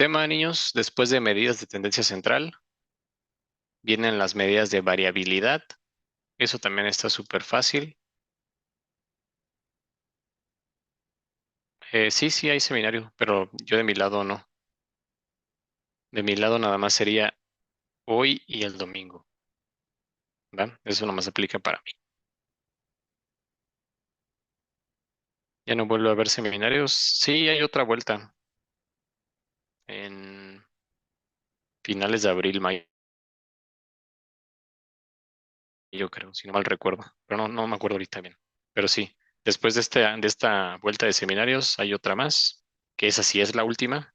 Tema, niños, después de medidas de tendencia central, vienen las medidas de variabilidad. Eso también está súper fácil. Sí, hay seminario, pero yo de mi lado no. De mi lado nada más sería hoy y el domingo. ¿Va? Eso nomás aplica para mí. Ya no vuelvo a ver seminarios. Sí, hay otra vuelta en finales de abril, mayo, yo creo, si no mal recuerdo. Pero no me acuerdo ahorita bien. Pero sí, después de esta vuelta de seminarios hay otra más, que esa sí es la última,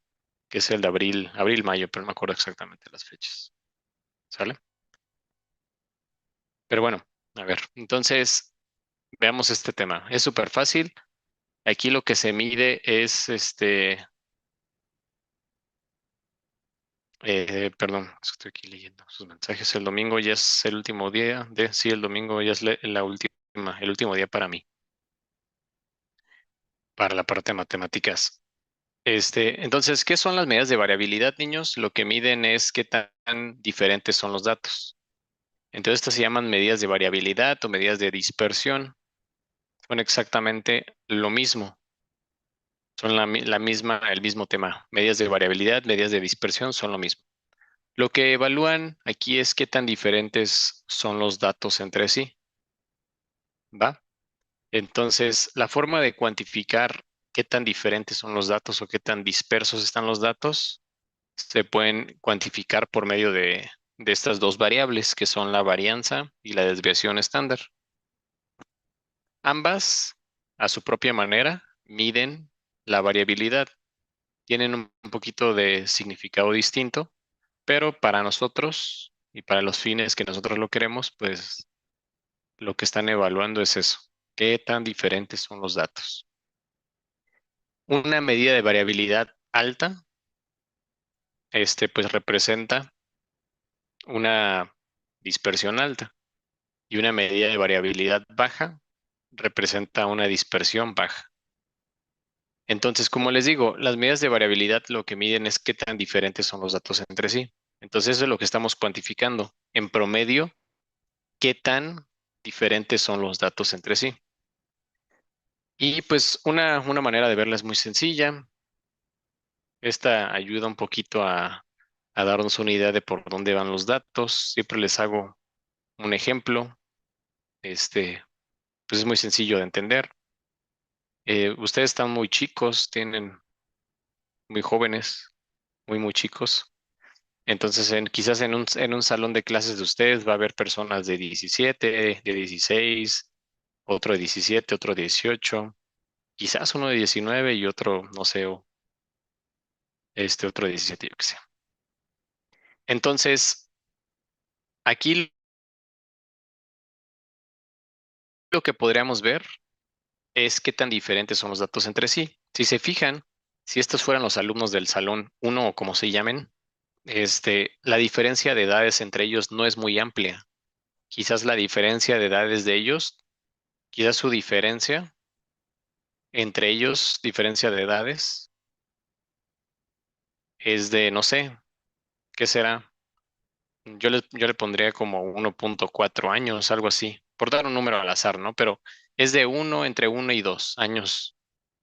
que es el de abril, mayo, pero no me acuerdo exactamente las fechas. ¿Sale? Pero bueno, a ver, entonces veamos este tema. Es súper fácil. Aquí lo que se mide es perdón, es que estoy aquí leyendo sus mensajes. El domingo ya es el último día sí, el domingo ya es el último día para mí, para la parte de matemáticas. Entonces, ¿qué son las medidas de variabilidad, niños? Lo que miden es qué tan diferentes son los datos. Entonces, estas se llaman medidas de variabilidad o medidas de dispersión. Son exactamente lo mismo. Son la misma, el mismo tema. Medidas de variabilidad, medidas de dispersión son lo mismo. Lo que evalúan aquí es qué tan diferentes son los datos entre sí, ¿va? Entonces, la forma de cuantificar qué tan diferentes son los datos o qué tan dispersos están los datos se pueden cuantificar por medio de estas dos variables, que son la varianza y la desviación estándar. Ambas, a su propia manera, miden la variabilidad. Tienen un poquito de significado distinto, pero para nosotros y para los fines que nosotros lo queremos, pues lo que están evaluando es eso, qué tan diferentes son los datos. Una medida de variabilidad alta, pues representa una dispersión alta y una medida de variabilidad baja representa una dispersión baja. Entonces, como les digo, las medidas de variabilidad lo que miden es qué tan diferentes son los datos entre sí. Entonces, eso es lo que estamos cuantificando. En promedio, qué tan diferentes son los datos entre sí. Y pues una manera de verla es muy sencilla. Esta ayuda un poquito a darnos una idea de por dónde van los datos. Siempre les hago un ejemplo. Pues es muy sencillo de entender. Ustedes están muy chicos, tienen muy jóvenes, muy chicos. Entonces, quizás en un salón de clases de ustedes va a haber personas de 17, de 16, otro de 17, otro de 18, quizás uno de 19 y otro, no sé, otro de 17, yo qué sé. Entonces, aquí lo que podríamos ver es qué tan diferentes son los datos entre sí. Si se fijan, si estos fueran los alumnos del salón uno o como se llamen, la diferencia de edades entre ellos no es muy amplia. Quizás la diferencia de edades de ellos, quizás su diferencia entre ellos, diferencia de edades, es de, no sé, ¿qué será? Yo le pondría como 1.4 años, algo así, por dar un número al azar, ¿no? Pero es de entre 1 y 2 años.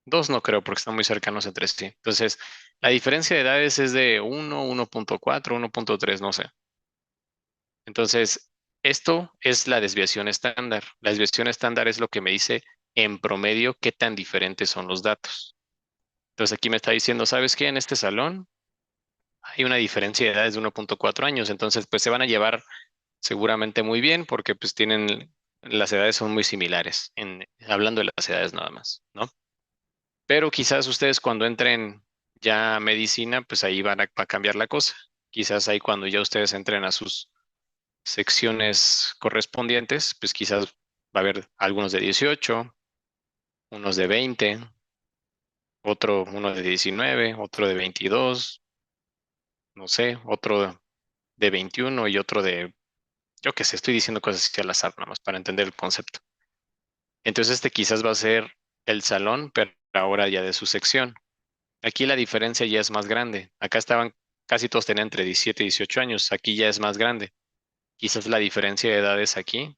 Dos no creo porque están muy cercanos entre sí. Entonces, la diferencia de edades es de 1.4, 1.3, no sé. Entonces, esto es la desviación estándar. La desviación estándar es lo que me dice en promedio qué tan diferentes son los datos. Entonces, aquí me está diciendo, ¿sabes qué? En este salón hay una diferencia de edades de 1.4 años. Entonces, pues se van a llevar seguramente muy bien porque pues las edades son muy similares, hablando de las edades nada más, ¿no? Pero quizás ustedes cuando entren ya a medicina, pues ahí va a cambiar la cosa. Quizás ahí cuando ya ustedes entren a sus secciones correspondientes, pues quizás va a haber algunos de 18, unos de 20, uno de 19, otro de 22, no sé, otro de 21 y otro de, yo qué sé, estoy diciendo cosas así al azar, nada más para entender el concepto. Entonces quizás va a ser el salón, pero ahora ya de su sección. Aquí la diferencia ya es más grande. Acá estaban, casi todos tenían entre 17 y 18 años. Aquí ya es más grande. Quizás la diferencia de edades aquí,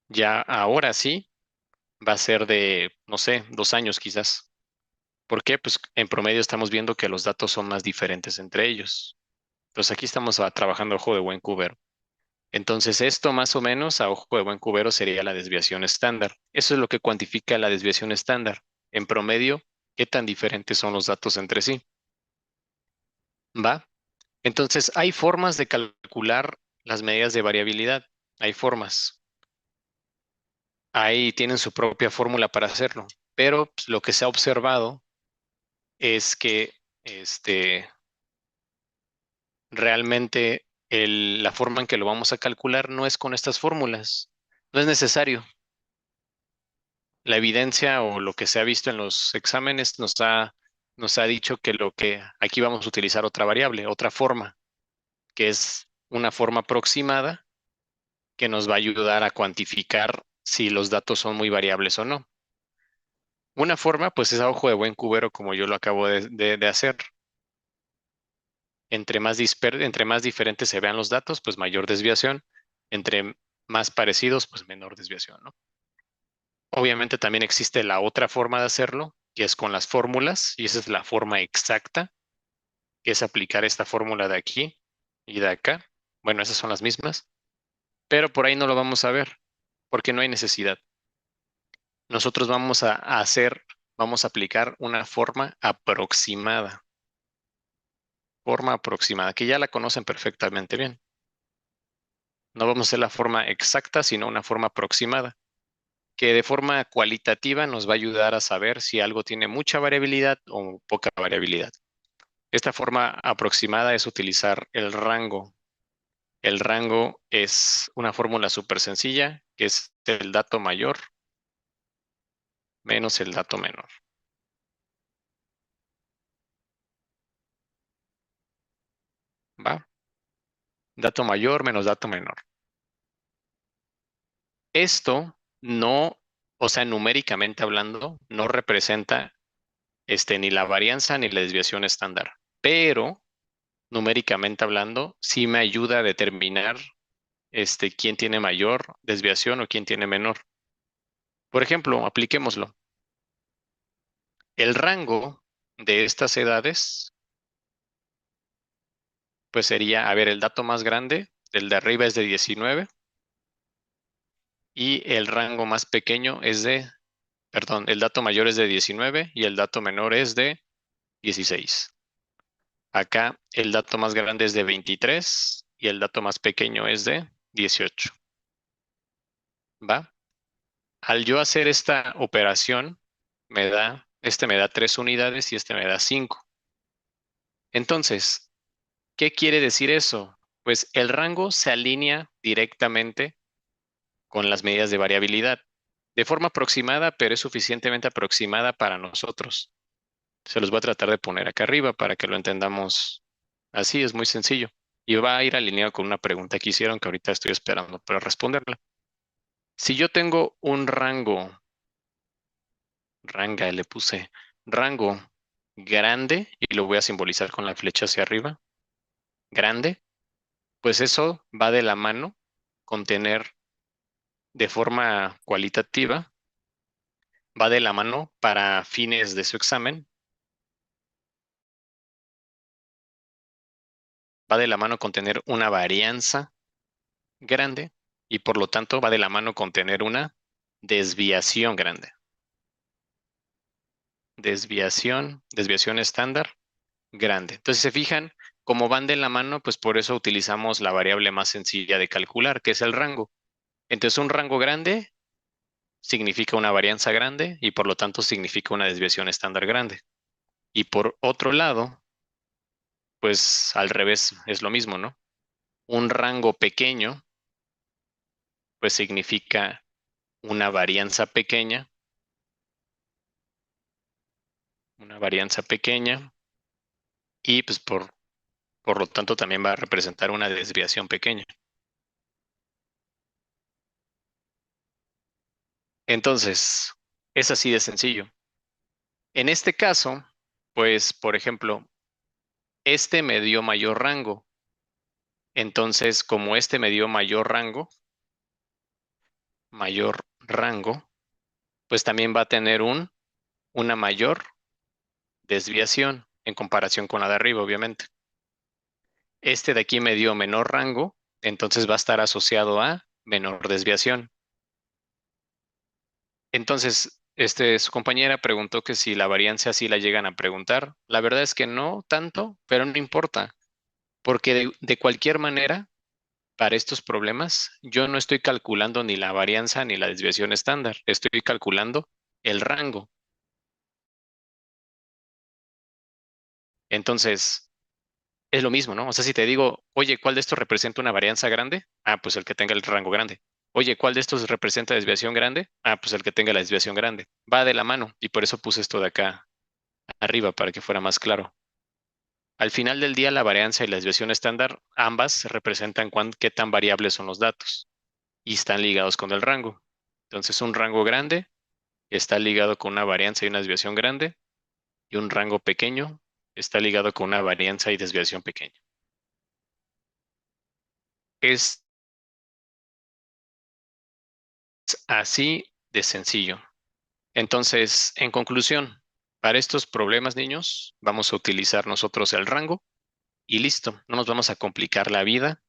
ya ahora sí, va a ser de, no sé, 2 años quizás. ¿Por qué? Pues en promedio estamos viendo que los datos son más diferentes entre ellos. Entonces aquí estamos trabajando a ojo de buen cubero. Entonces esto más o menos a ojo de buen cubero sería la desviación estándar. Eso es lo que cuantifica la desviación estándar. En promedio, ¿qué tan diferentes son los datos entre sí? ¿Va? Entonces hay formas de calcular las medidas de variabilidad. Hay formas. Ahí tienen su propia fórmula para hacerlo. Pero pues, lo que se ha observado es que este, realmente la forma en que lo vamos a calcular no es con estas fórmulas. No es necesario. La evidencia o lo que se ha visto en los exámenes nos ha dicho que lo que aquí vamos a utilizar otra variable, otra forma, que es una forma aproximada que nos va a ayudar a cuantificar si los datos son muy variables o no. Una forma, pues es a ojo de buen cubero, como yo lo acabo de hacer. Entre más diferentes se vean los datos, pues mayor desviación. Entre más parecidos, pues menor desviación, ¿no? Obviamente también existe la otra forma de hacerlo, que es con las fórmulas, y esa es la forma exacta, que es aplicar esta fórmula de aquí y de acá. Bueno, esas son las mismas, pero por ahí no lo vamos a ver, porque no hay necesidad. Nosotros vamos a aplicar una forma aproximada, que ya la conocen perfectamente bien. No vamos a hacer la forma exacta, sino una forma aproximada, que de forma cualitativa nos va a ayudar a saber si algo tiene mucha variabilidad o poca variabilidad. Esta forma aproximada es utilizar el rango. El rango es una fórmula súper sencilla, que es el dato mayor menos el dato menor. ¿Va? Dato mayor menos dato menor. Esto no, o sea, numéricamente hablando, no representa ni la varianza ni la desviación estándar, pero numéricamente hablando, sí me ayuda a determinar quién tiene mayor desviación o quién tiene menor. Por ejemplo, apliquémoslo. El rango de estas edades, pues sería, a ver, el dato más grande, el de arriba es de 19 y el rango más pequeño es de, perdón, el dato mayor es de 19 y el dato menor es de 16. Acá el dato más grande es de 23 y el dato más pequeño es de 18. ¿Va? Al yo hacer esta operación, me da 3 unidades y este me da 5. Entonces, ¿qué quiere decir eso? Pues el rango se alinea directamente con las medidas de variabilidad, de forma aproximada, pero es suficientemente aproximada para nosotros. Se los voy a tratar de poner acá arriba para que lo entendamos así, es muy sencillo. Y va a ir alineado con una pregunta que hicieron que ahorita estoy esperando para responderla. Si yo tengo un le puse rango grande y lo voy a simbolizar con la flecha hacia arriba, grande, pues eso va de la mano con tener de forma cualitativa, va de la mano para fines de su examen, va de la mano con tener una varianza grande y por lo tanto va de la mano con tener una desviación grande. Desviación estándar grande. Entonces, se fijan, como van de la mano, pues por eso utilizamos la variable más sencilla de calcular, que es el rango. Entonces, un rango grande significa una varianza grande y por lo tanto significa una desviación estándar grande. Y por otro lado, pues al revés es lo mismo, ¿no? Un rango pequeño, pues significa una varianza pequeña y pues por lo tanto también va a representar una desviación pequeña. Entonces, es así de sencillo. En este caso, pues, por ejemplo, este me dio mayor rango. Entonces, como este me dio mayor rango, pues también va a tener una mayor desviación en comparación con la de arriba, obviamente. Este de aquí me dio menor rango, entonces va a estar asociado a menor desviación. Entonces, su compañera preguntó que si la varianza sí la llegan a preguntar. La verdad es que no tanto, pero no importa, porque de cualquier manera, para estos problemas, yo no estoy calculando ni la varianza ni la desviación estándar, estoy calculando el rango. Entonces, es lo mismo, ¿no? O sea, si te digo, oye, ¿cuál de estos representa una varianza grande? Ah, pues el que tenga el rango grande. Oye, ¿cuál de estos representa desviación grande? Ah, pues el que tenga la desviación grande. Va de la mano y por eso puse esto de acá arriba para que fuera más claro. Al final del día, la varianza y la desviación estándar, ambas representan qué tan variables son los datos y están ligados con el rango. Entonces, un rango grande está ligado con una varianza y una desviación grande y un rango pequeño está ligado con una varianza y desviación pequeña. Es así de sencillo. Entonces, en conclusión, para estos problemas, niños, vamos a utilizar nosotros el rango y listo. No nos vamos a complicar la vida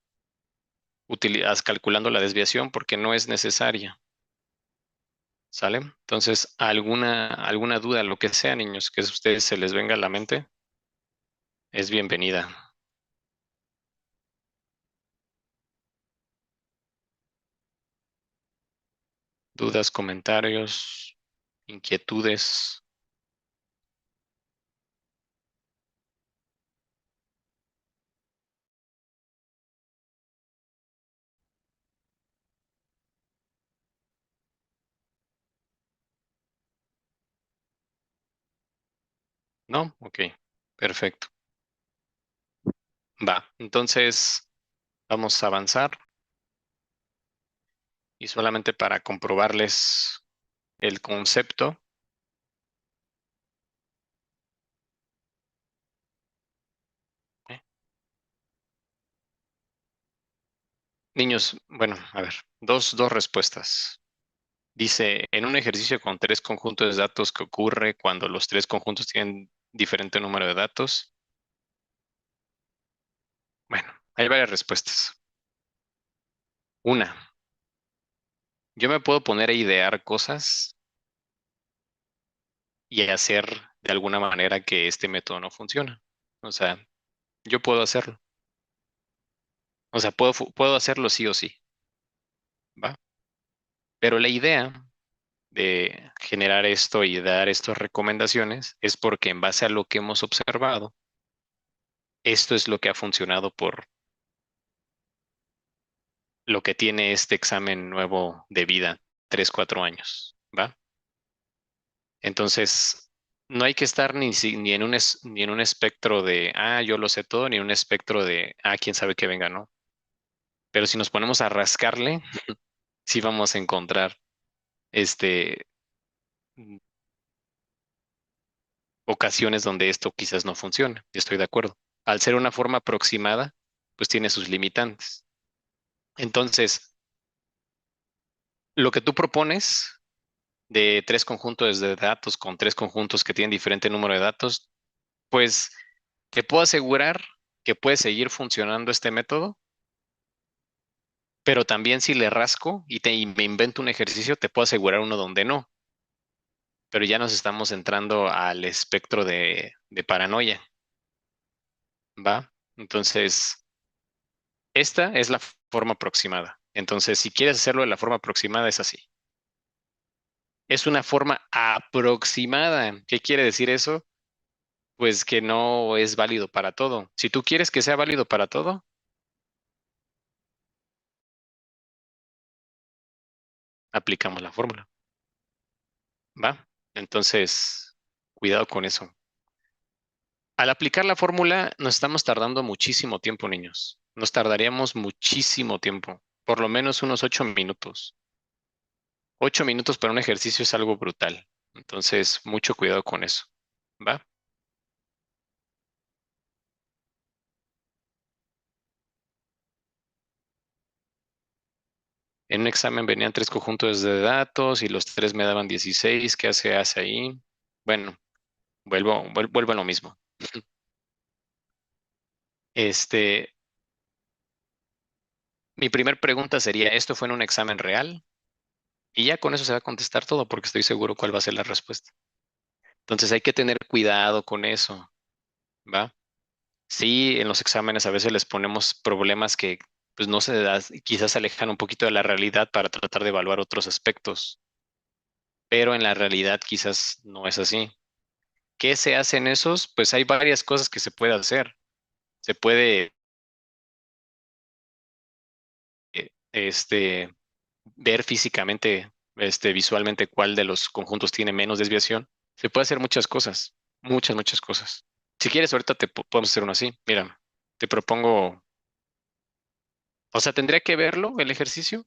calculando la desviación porque no es necesaria. ¿Sale? Entonces, alguna duda, lo que sea, niños, que a ustedes se les venga a la mente, es bienvenida. Dudas, comentarios, inquietudes. ¿No? Ok, perfecto. Va. Entonces, vamos a avanzar y solamente para comprobarles el concepto. ¿Eh? Niños, bueno, a ver, dos respuestas. Dice, en un ejercicio con tres conjuntos de datos que ocurre cuando los tres conjuntos tienen diferente número de datos. Bueno, hay varias respuestas. Una, yo me puedo poner a idear cosas y hacer de alguna manera que este método no funcione. O sea, yo puedo hacerlo. O sea, puedo hacerlo sí o sí, ¿va? Pero la idea de generar esto y dar estas recomendaciones es porque en base a lo que hemos observado, esto es lo que ha funcionado por lo que tiene este examen nuevo de vida, 3, 4 años, ¿va? Entonces, no hay que estar ni en ni en un espectro de, yo lo sé todo, ni en un espectro de, quién sabe que venga, ¿no? Pero si nos ponemos a rascarle, sí vamos a encontrar este, mm, ocasiones donde esto quizás no funcione. Estoy de acuerdo. Al ser una forma aproximada, pues tiene sus limitantes. Entonces, lo que tú propones de tres conjuntos de datos con tres conjuntos que tienen diferente número de datos, pues te puedo asegurar que puede seguir funcionando este método, pero también si le rasco y me invento un ejercicio, te puedo asegurar uno donde no, pero ya nos estamos entrando al espectro de paranoia, ¿va? Entonces, esta es la forma aproximada. Entonces, si quieres hacerlo de la forma aproximada, es así. Es una forma aproximada. ¿Qué quiere decir eso? Pues que no es válido para todo. Si tú quieres que sea válido para todo, aplicamos la fórmula, ¿va? Entonces, cuidado con eso. Al aplicar la fórmula, nos estamos tardando muchísimo tiempo, niños. Nos tardaríamos muchísimo tiempo, por lo menos unos 8 minutos. 8 minutos para un ejercicio es algo brutal. Entonces, mucho cuidado con eso. ¿Va? En un examen venían tres conjuntos de datos y los tres me daban 16. ¿Qué hace ahí? Bueno, vuelvo a lo mismo. Este, mi primer pregunta sería, ¿esto fue en un examen real? Y ya con eso se va a contestar todo porque estoy seguro cuál va a ser la respuesta. Entonces hay que tener cuidado con eso, ¿va? Sí, en los exámenes a veces les ponemos problemas que pues no se da, quizás se alejan un poquito de la realidad para tratar de evaluar otros aspectos, pero en la realidad quizás no es así. ¿Qué se hace en esos? Pues hay varias cosas que se puede hacer. Se puede ver físicamente, visualmente cuál de los conjuntos tiene menos desviación. Se puede hacer muchas cosas, muchas cosas. Si quieres, ahorita podemos hacer uno así. Mira, te propongo, o sea, tendría que verlo el ejercicio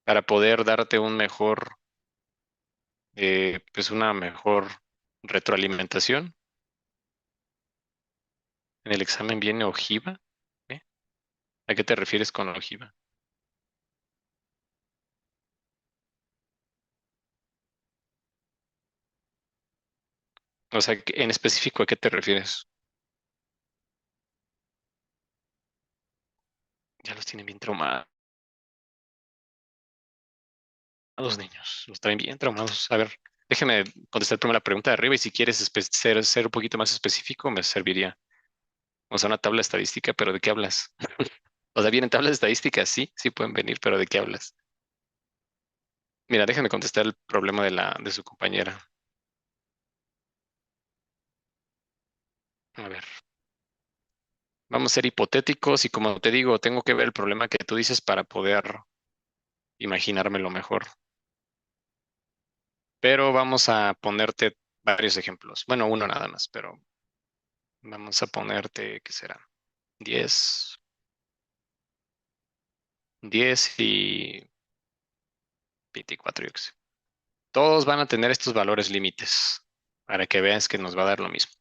para poder darte un mejor, pues una mejor retroalimentación. En el examen viene ojiva. ¿Eh? ¿A qué te refieres con ojiva? O sea, en específico, ¿a qué te refieres? Ya los tienen bien traumados, niños. Los traen bien traumados. A ver, déjame contestar primero la pregunta de arriba y si quieres ser un poquito más específico, me serviría. O sea, una tabla estadística, pero ¿de qué hablas? O sea, vienen tablas estadísticas, sí, sí pueden venir, pero ¿de qué hablas? Mira, déjame contestar el problema de su compañera. A ver, vamos a ser hipotéticos y como te digo, tengo que ver el problema que tú dices para poder imaginármelo mejor. Pero vamos a ponerte varios ejemplos. Bueno, uno nada más, pero vamos a ponerte, ¿qué será? 10, 10 y 24, yo qué sé. Todos van a tener estos valores límites para que veas que nos va a dar lo mismo.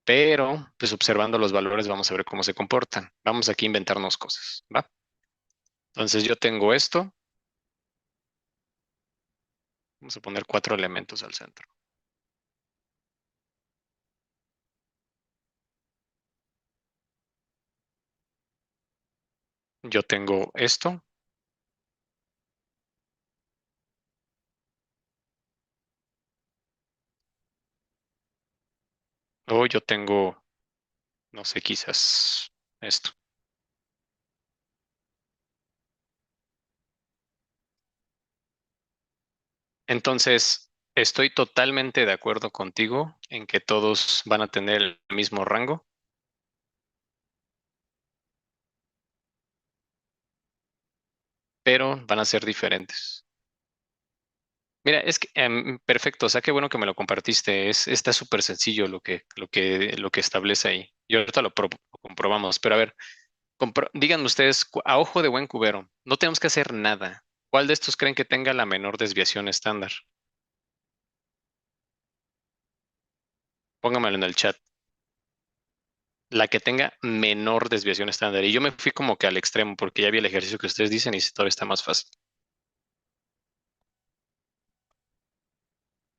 Pero, pues observando los valores, vamos a ver cómo se comportan. Vamos aquí a inventarnos cosas, ¿va? Entonces yo tengo esto. Vamos a poner cuatro elementos al centro. Yo tengo esto. O yo tengo, no sé, quizás esto. Entonces, estoy totalmente de acuerdo contigo en que todos van a tener el mismo rango, pero van a ser diferentes. Mira, es que perfecto, o sea, qué bueno que me lo compartiste. Está súper sencillo lo que establece ahí. Y ahorita lo comprobamos. Pero a ver, díganme ustedes, a ojo de buen cubero, no tenemos que hacer nada. ¿Cuál de estos creen que tenga la menor desviación estándar? Póngamelo en el chat. La que tenga menor desviación estándar. Y yo me fui como que al extremo porque ya vi el ejercicio que ustedes dicen y todavía está más fácil.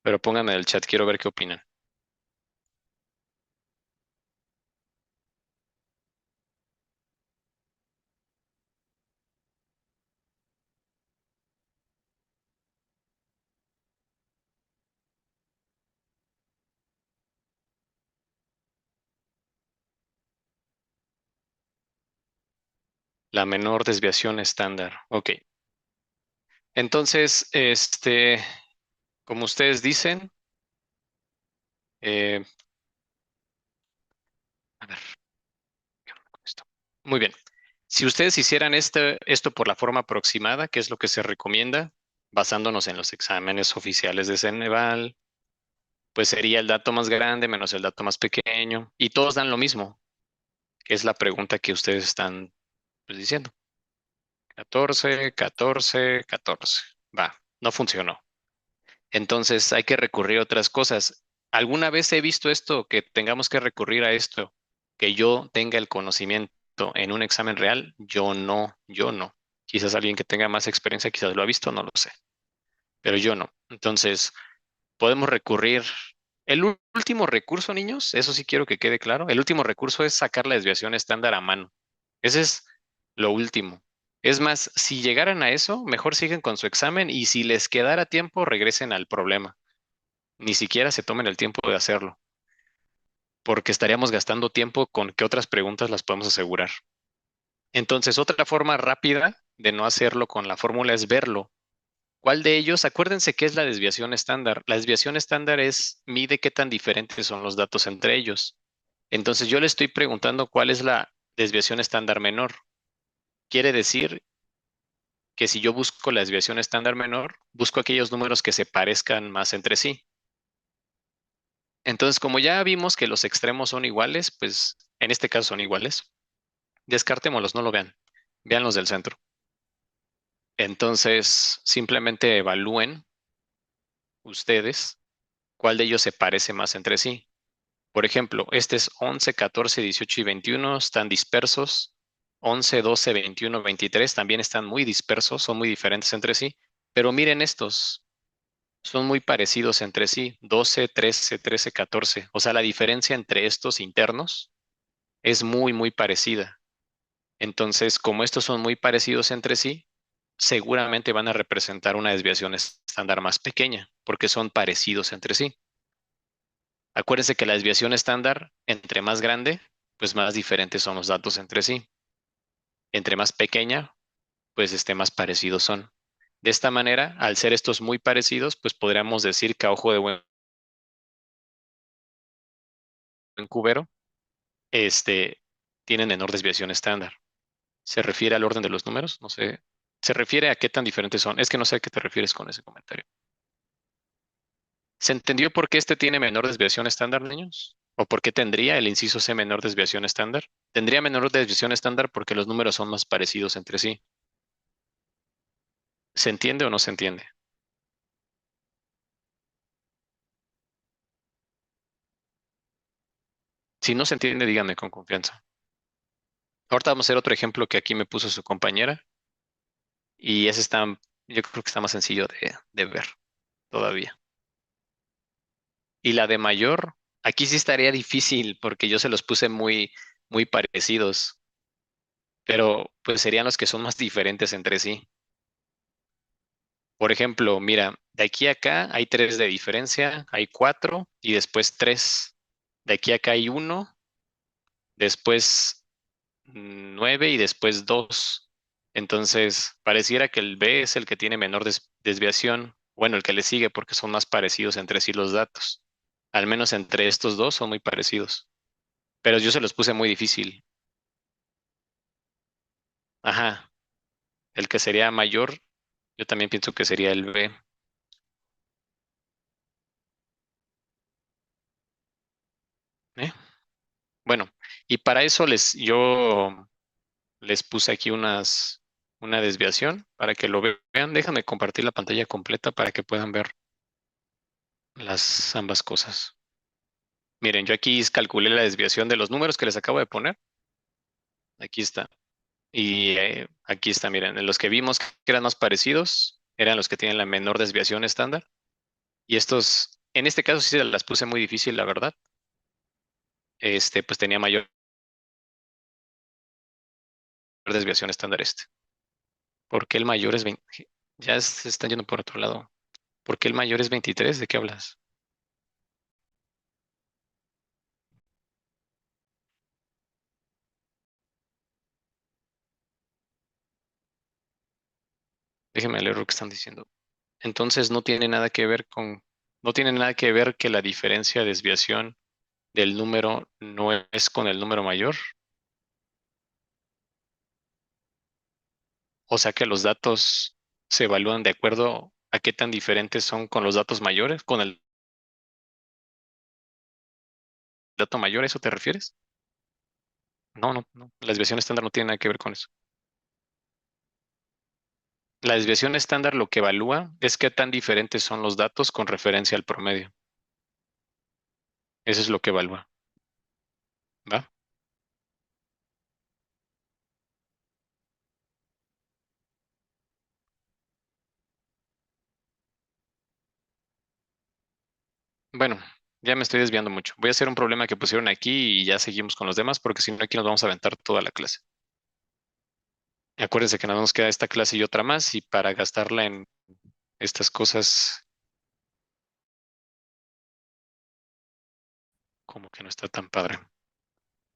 Pero pónganme en el chat, quiero ver qué opinan. La menor desviación estándar. Ok. Entonces, como ustedes dicen, eh, a ver, ¿qué onda con esto? Muy bien. Si ustedes hicieran esto por la forma aproximada, que es lo que se recomienda, basándonos en los exámenes oficiales de Ceneval, pues sería el dato más grande menos el dato más pequeño, y todos dan lo mismo, que es la pregunta que ustedes están pues, diciendo. 14, 14, 14. Va, no funcionó. Entonces hay que recurrir a otras cosas. ¿Alguna vez he visto esto, que tengamos que recurrir a esto, que yo tenga el conocimiento en un examen real? Yo no, yo no. Quizás alguien que tenga más experiencia quizás lo ha visto, no lo sé, pero yo no. Entonces, podemos recurrir. Último recurso, niños, eso sí quiero que quede claro. El último recurso es sacar la desviación estándar a mano. Ese es lo último. Es más, si llegaran a eso, mejor siguen con su examen y si les quedara tiempo, regresen al problema. Ni siquiera se tomen el tiempo de hacerlo, porque estaríamos gastando tiempo con qué otras preguntas las podemos asegurar. Entonces, otra forma rápida de no hacerlo con la fórmula es verlo. ¿Cuál de ellos? Acuérdense qué es la desviación estándar. La desviación estándar mide qué tan diferentes son los datos entre ellos. Entonces, yo le estoy preguntando cuál es la desviación estándar menor. Quiere decir que si yo busco la desviación estándar menor, busco aquellos números que se parezcan más entre sí. Entonces, como ya vimos que los extremos son iguales, pues en este caso son iguales, descartémoslos, no lo vean. Vean los del centro. Entonces, simplemente evalúen ustedes cuál de ellos se parece más entre sí. Por ejemplo, este es 11, 14, 18 y 21, están dispersos. 11, 12, 21, 23 también están muy dispersos, son muy diferentes entre sí. Pero miren estos, son muy parecidos entre sí. 12, 13, 13, 14. O sea, la diferencia entre estos internos es muy, muy parecida. Entonces, como estos son muy parecidos entre sí, seguramente van a representar una desviación estándar más pequeña, porque son parecidos entre sí. Acuérdense que la desviación estándar, entre más grande, pues más diferentes son los datos entre sí. Entre más pequeña, pues más parecidos son. De esta manera, al ser estos muy parecidos, pues podríamos decir que a ojo de buen cubero, este, tienen menor desviación estándar. ¿Se refiere al orden de los números? No sé. ¿Se refiere a qué tan diferentes son? Es que no sé a qué te refieres con ese comentario. ¿Se entendió por qué este tiene menor desviación estándar, niños? ¿O por qué tendría el inciso C menor desviación estándar? Tendría menor desviación estándar porque los números son más parecidos entre sí. ¿Se entiende o no se entiende? Si no se entiende, díganme con confianza. Ahorita vamos a hacer otro ejemplo que aquí me puso su compañera y ese está, yo creo que está más sencillo de ver todavía. Y la de mayor, aquí sí estaría difícil porque yo se los puse muy, muy parecidos, pero pues serían los que son más diferentes entre sí. Por ejemplo, mira, de aquí a acá hay tres de diferencia, hay cuatro y después tres. De aquí a acá hay uno, después nueve y después dos. Entonces, pareciera que el B es el que tiene menor desviación. Bueno, el que le sigue porque son más parecidos entre sí los datos. Al menos entre estos dos son muy parecidos. Pero yo se los puse muy difícil. Ajá, el que sería mayor, yo también pienso que sería el B. ¿Eh? Bueno, y para eso yo les puse aquí una desviación para que lo vean. Déjame compartir la pantalla completa para que puedan ver las ambas cosas. Miren, yo aquí calculé la desviación de los números que les acabo de poner. Aquí está. Y aquí está, miren, los que vimos que eran más parecidos eran los que tienen la menor desviación estándar. Y estos, en este caso sí se las puse muy difícil, la verdad. Pues tenía mayor desviación estándar este. ¿Por qué el mayor es 20? Ya se están yendo por otro lado. ¿Por qué el mayor es 23? ¿De qué hablas? Déjenme leer lo que están diciendo. Entonces no tiene nada que ver que la diferencia de desviación del número no es con el número mayor. O sea que los datos se evalúan de acuerdo a qué tan diferentes son con los datos mayores, con el dato mayor, ¿a eso te refieres? No, no, no. La desviación estándar no tiene nada que ver con eso. La desviación estándar lo que evalúa es qué tan diferentes son los datos con referencia al promedio. Eso es lo que evalúa, ¿va? Bueno, ya me estoy desviando mucho. Voy a hacer un problema que pusieron aquí y ya seguimos con los demás porque si no aquí nos vamos a aventar toda la clase. Acuérdense que nada más nos queda esta clase y otra más y para gastarla en estas cosas como que no está tan padre.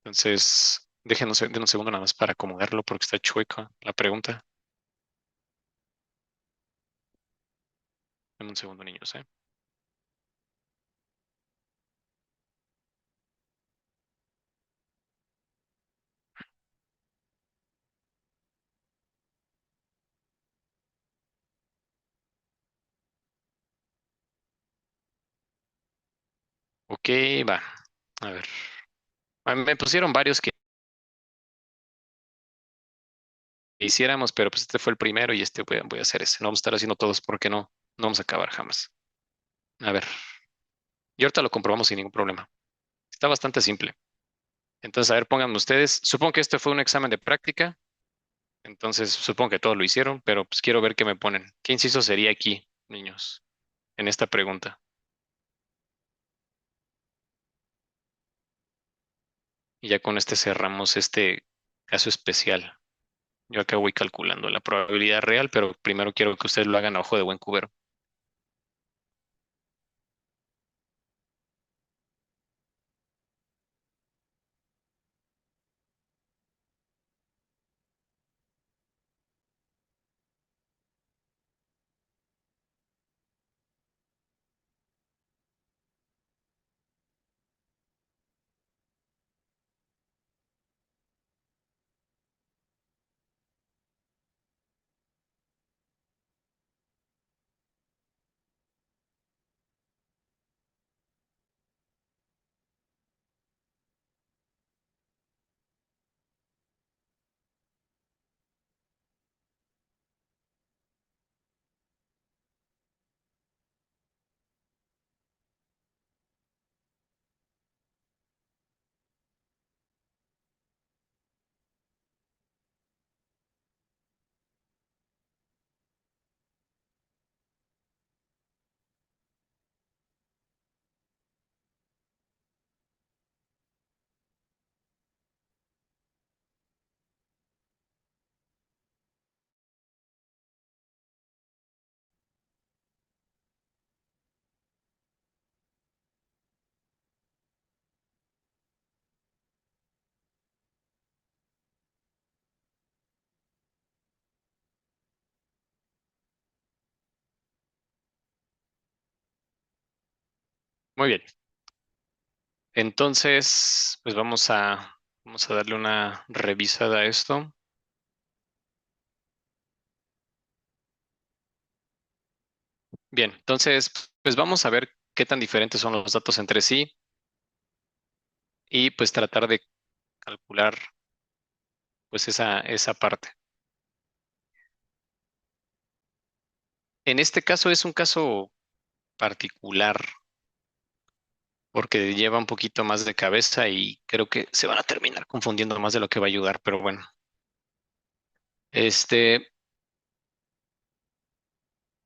Entonces, déjenos den un segundo nada más para acomodarlo porque está chueca la pregunta. Denme un segundo, niños, ¿eh? Ok, va. A ver. Me pusieron varios que hiciéramos, pero pues este fue el primero y este voy a hacer ese. No vamos a estar haciendo todos porque no vamos a acabar jamás. A ver. Y ahorita lo comprobamos sin ningún problema. Está bastante simple. Entonces, a ver, pónganme ustedes. Supongo que este fue un examen de práctica. Entonces, supongo que todos lo hicieron, pero pues quiero ver qué me ponen. ¿Qué inciso sería aquí, niños, en esta pregunta? Y ya con este cerramos este caso especial. Yo acá voy calculando la probabilidad real, pero primero quiero que ustedes lo hagan a ojo de buen cubero. Muy bien. Entonces, pues vamos a darle una revisada a esto. Bien, entonces, pues vamos a ver qué tan diferentes son los datos entre sí y pues tratar de calcular pues esa parte. En este caso es un caso particular porque lleva un poquito más de cabeza y creo que se van a terminar confundiendo más de lo que va a ayudar, pero bueno. Este,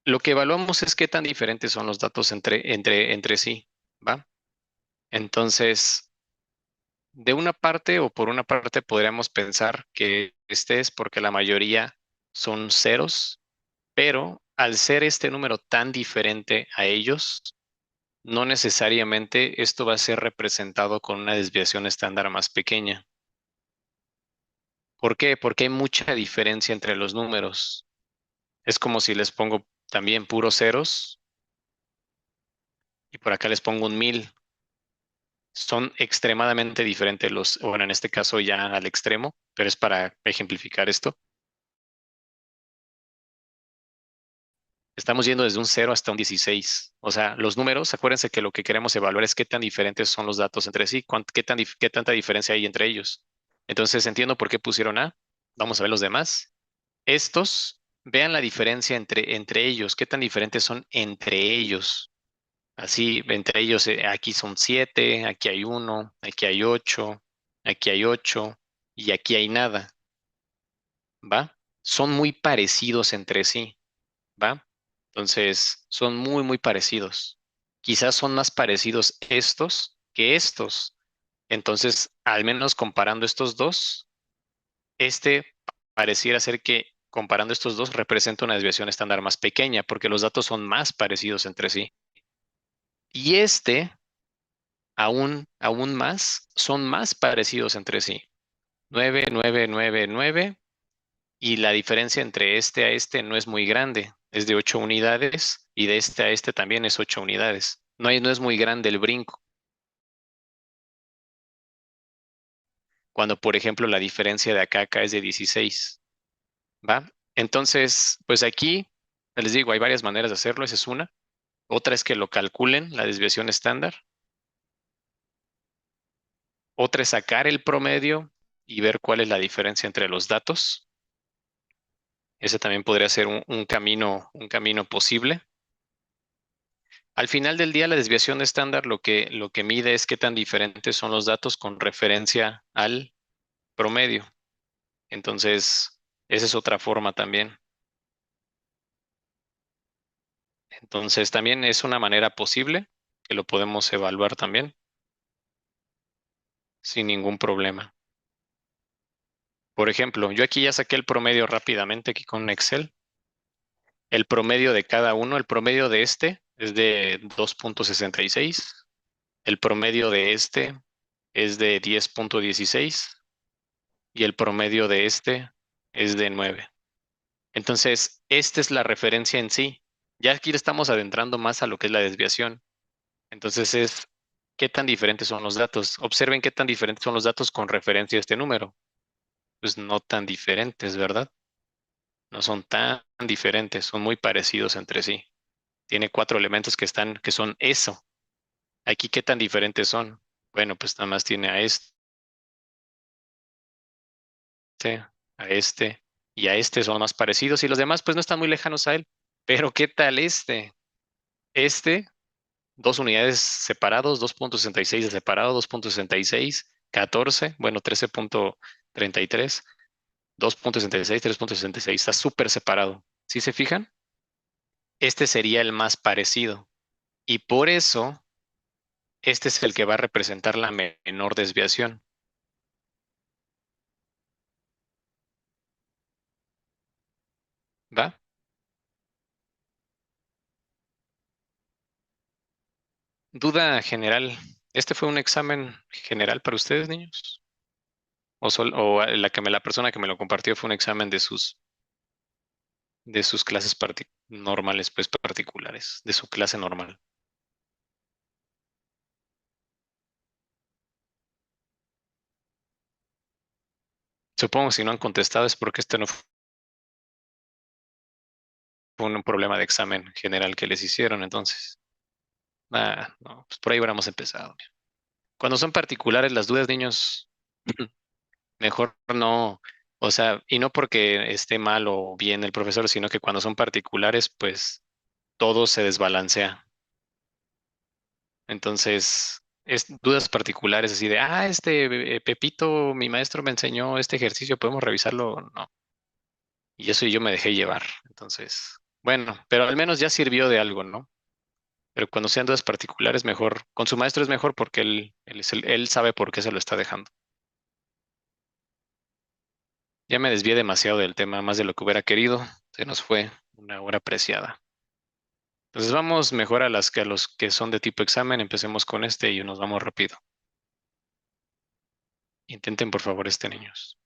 lo que evaluamos es qué tan diferentes son los datos entre sí, ¿va? Entonces, de una parte o por una parte podríamos pensar que este es porque la mayoría son ceros, pero al ser este número tan diferente a ellos, no necesariamente esto va a ser representado con una desviación estándar más pequeña. ¿Por qué? Porque hay mucha diferencia entre los números. Es como si les pongo también puros ceros y por acá les pongo un 1000. Son extremadamente diferentes bueno, en este caso ya al extremo, pero es para ejemplificar esto. Estamos yendo desde un 0 hasta un 16. O sea, los números, acuérdense que lo que queremos evaluar es qué tan diferentes son los datos entre sí, qué tanta diferencia hay entre ellos. Entonces entiendo por qué pusieron A. Vamos a ver los demás. Estos vean la diferencia entre ellos, qué tan diferentes son entre ellos. Así, entre ellos, aquí son 7, aquí hay uno, aquí hay 8 y aquí hay nada, ¿va? Son muy parecidos entre sí, ¿va? Entonces, son muy parecidos. Quizás son más parecidos estos que estos. Entonces, al menos comparando estos dos, este pareciera ser que comparando estos dos representa una desviación estándar más pequeña porque los datos son más parecidos entre sí. Y este, aún más, son más parecidos entre sí. 9 9 9 9 y la diferencia entre este a este no es muy grande, es de 8 unidades y de este a este también es 8 unidades. No es muy grande el brinco. Cuando, por ejemplo, la diferencia de acá a acá es de 16, ¿va? Entonces, pues aquí, les digo, hay varias maneras de hacerlo, esa es una. Otra es que lo calculen, la desviación estándar. Otra es sacar el promedio y ver cuál es la diferencia entre los datos. Ese también podría ser un camino posible. Al final del día, la desviación estándar lo que mide es qué tan diferentes son los datos con referencia al promedio. Entonces, esa es otra forma también. Entonces, también es una manera posible que lo podemos evaluar también sin ningún problema. Por ejemplo, yo aquí ya saqué el promedio rápidamente aquí con Excel. El promedio de cada uno, el promedio de este es de 2.66, el promedio de este es de 10.16 y el promedio de este es de 9. Entonces, esta es la referencia en sí. Ya aquí le estamos adentrando más a lo que es la desviación. Entonces es qué tan diferentes son los datos. Observen qué tan diferentes son los datos con referencia a este número. Pues no tan diferentes, ¿verdad? No son tan diferentes, son muy parecidos entre sí. Tiene 4 elementos que son eso. Aquí, ¿qué tan diferentes son? Bueno, pues nada más tiene a este y a este son más parecidos y los demás pues no están muy lejanos a él. Pero ¿qué tal este? Este, 2 unidades separados, 2.66 de separado, 2.66, 14, bueno, 13.33, 2.66, 3.66, está súper separado. ¿Sí se fijan? Este sería el más parecido. Y por eso, este es el que va a representar la menor desviación. ¿Va? Duda general. ¿Este fue un examen general para ustedes, niños? ¿O la persona que me lo compartió fue un examen de sus clases normales, pues particulares, de su clase normal? Supongo que si no han contestado es porque este no fue un problema de examen general que les hicieron, entonces. No, pues por ahí hubiéramos empezado. Cuando son particulares las dudas, niños, mejor no, o sea, y no porque esté mal o bien el profesor, sino que cuando son particulares, pues todo se desbalancea. Entonces, es dudas particulares así de, Pepito, mi maestro me enseñó este ejercicio, ¿podemos revisarlo? No. Y eso yo me dejé llevar. Entonces, bueno, pero al menos ya sirvió de algo, ¿no? Pero cuando sean dudas particulares, mejor, con su maestro es mejor porque él sabe por qué se lo está dejando. Ya me desvié demasiado del tema, más de lo que hubiera querido. Se nos fue una hora apreciada. Entonces vamos mejor a los que son de tipo examen. Empecemos con este y nos vamos rápido. Intenten por favor niños.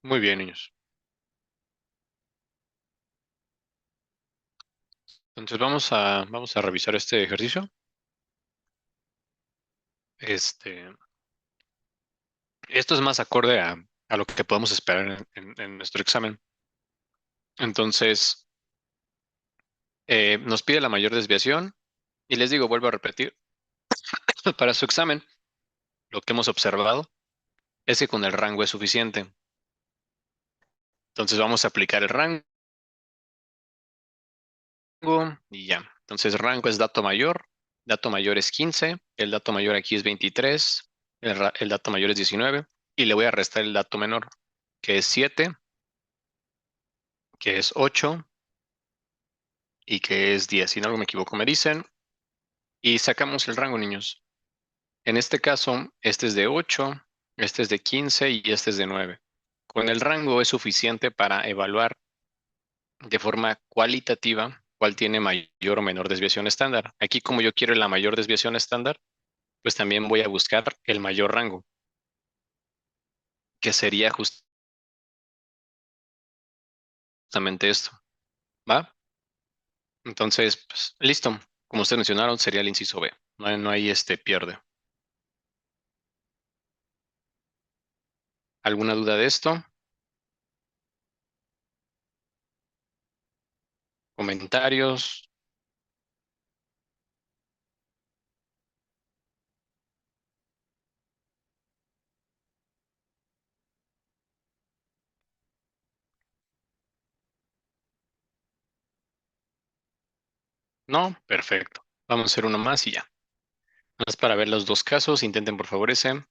Muy bien, niños. Entonces vamos a revisar este ejercicio. Este, esto es más acorde a lo que podemos esperar en nuestro examen. Entonces, nos pide la mayor desviación y les digo, vuelvo a repetir, para su examen, lo que hemos observado es que con el rango es suficiente. Entonces vamos a aplicar el rango y ya. Entonces rango es dato mayor es 15, el dato mayor aquí es 23, el dato mayor es 19 y le voy a restar el dato menor, que es 7, que es 8 y que es 10. Si no me equivoco, me dicen. Y sacamos el rango, niños. En este caso, este es de 8, este es de 15 y este es de 9. Con el rango es suficiente para evaluar de forma cualitativa cuál tiene mayor o menor desviación estándar. Aquí, como yo quiero la mayor desviación estándar, pues también voy a buscar el mayor rango, que sería justamente esto. ¿Va? Entonces, pues, listo. Como ustedes mencionaron, sería el inciso B. No hay pierde. ¿Alguna duda de esto? ¿Comentarios? No, perfecto. Vamos a hacer uno más y ya. Más para ver los dos casos, intenten por favor ese.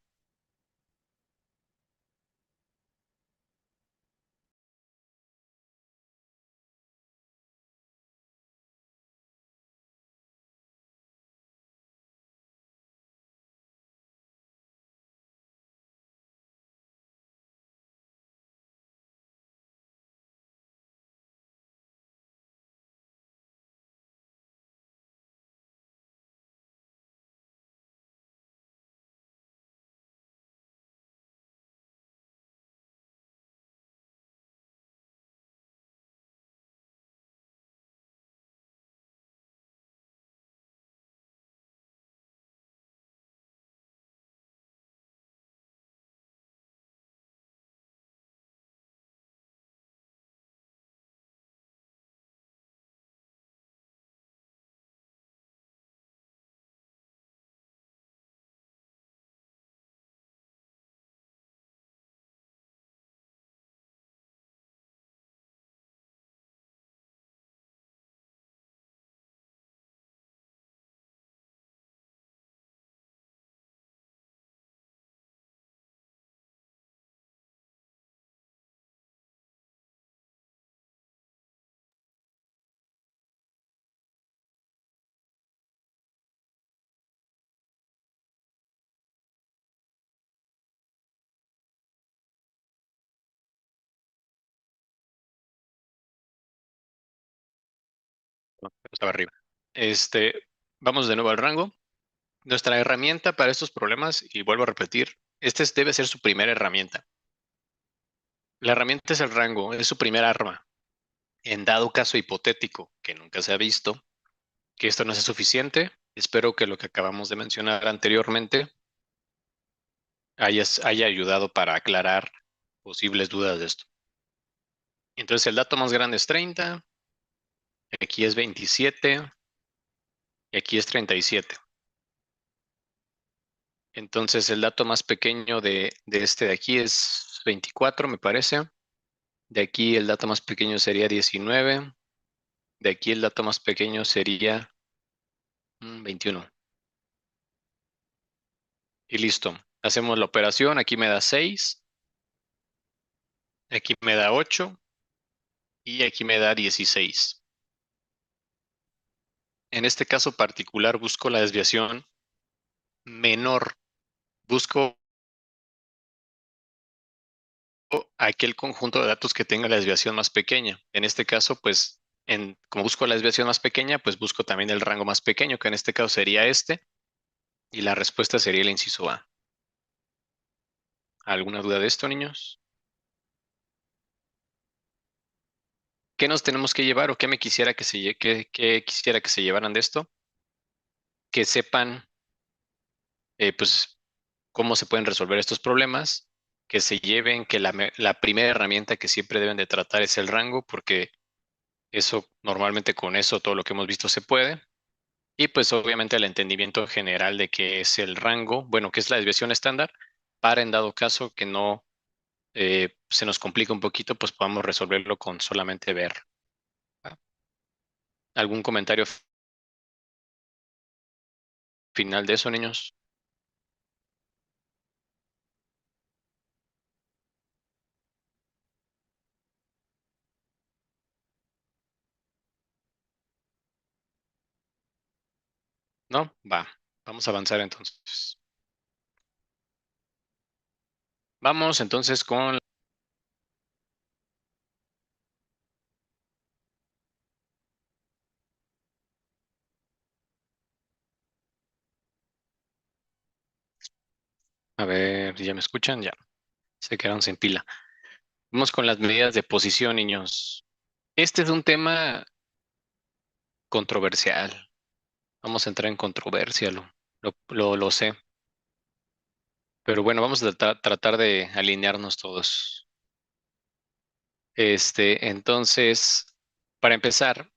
Estaba arriba. Este, Vamos de nuevo al rango. Nuestra herramienta para estos problemas, y vuelvo a repetir, debe ser su primera herramienta. La herramienta es el rango, es su primer arma. En dado caso hipotético, que nunca se ha visto, que esto no sea suficiente, espero que lo que acabamos de mencionar anteriormente haya ayudado para aclarar posibles dudas de esto. Entonces el dato más grande es 30, aquí es 27 y aquí es 37. Entonces el dato más pequeño de este de aquí es 24, me parece. De aquí el dato más pequeño sería 19. De aquí el dato más pequeño sería 21. Y listo. Hacemos la operación. Aquí me da 6. Aquí me da 8. Y aquí me da 16. En este caso particular busco la desviación menor. Busco aquel conjunto de datos que tenga la desviación más pequeña. En este caso, pues, como busco la desviación más pequeña, pues busco también el rango más pequeño, que en este caso sería este. Y la respuesta sería el inciso A. ¿Alguna duda de esto, niños? ¿Qué nos tenemos que llevar o qué me quisiera que qué quisiera que se llevaran de esto? Que sepan, pues, cómo se pueden resolver estos problemas, que se lleven, que la primera herramienta que siempre deben de tratar es el rango, porque eso normalmente con eso todo lo que hemos visto se puede. Y pues obviamente el entendimiento general de qué es el rango, bueno, qué es la desviación estándar, para en dado caso que no se nos complica un poquito, pues podamos resolverlo con solamente ver. ¿Va? ¿Algún comentario final de eso, niños? ¿No? Va, vamos a avanzar entonces. Vamos entonces con, a ver, ¿ya me escuchan? Ya, se quedaron sin pila. Vamos con las medidas de posición, niños. Este es un tema controversial. Vamos a entrar en controversia, lo sé. Pero bueno, vamos a tratar de alinearnos todos. Entonces, para empezar,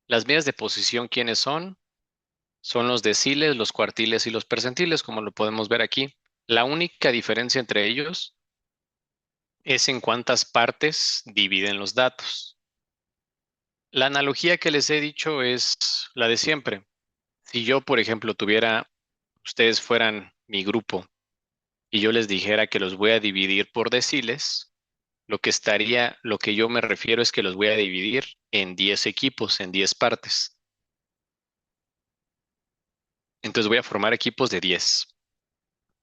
las medidas de posición, ¿quiénes son? Son los deciles, los cuartiles y los percentiles, como lo podemos ver aquí. La única diferencia entre ellos es en cuántas partes dividen los datos. La analogía que les he dicho es la de siempre. Si yo, por ejemplo, ustedes fueran mi grupo y yo les dijera que los voy a dividir por deciles, lo que yo me refiero es que los voy a dividir en 10 equipos, en 10 partes. Entonces voy a formar equipos de 10,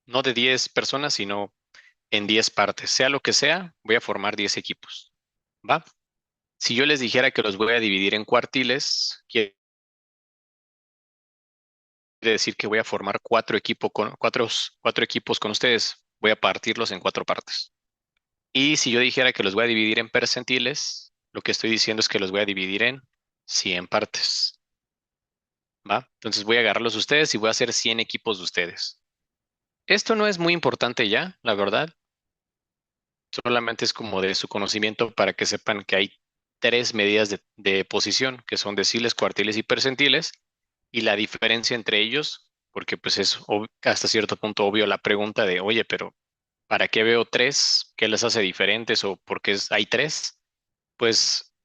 no de 10 personas, sino en 10 partes. Sea lo que sea, voy a formar 10 equipos. ¿Va? Si yo les dijera que los voy a dividir en cuartiles, quiere decir que voy a formar cuatro equipos con ustedes. Voy a partirlos en 4 partes. Y si yo dijera que los voy a dividir en percentiles, lo que estoy diciendo es que los voy a dividir en 100 partes. ¿Va? Entonces voy a agarrarlos ustedes y voy a hacer 100 equipos de ustedes. Esto no es muy importante ya, la verdad. Solamente es como de su conocimiento para que sepan que hay 3 medidas de posición, que son deciles, cuartiles y percentiles, y la diferencia entre ellos, porque pues es hasta cierto punto obvio la pregunta de, oye, pero ¿para qué veo 3? ¿Qué les hace diferentes o por qué hay 3? Pues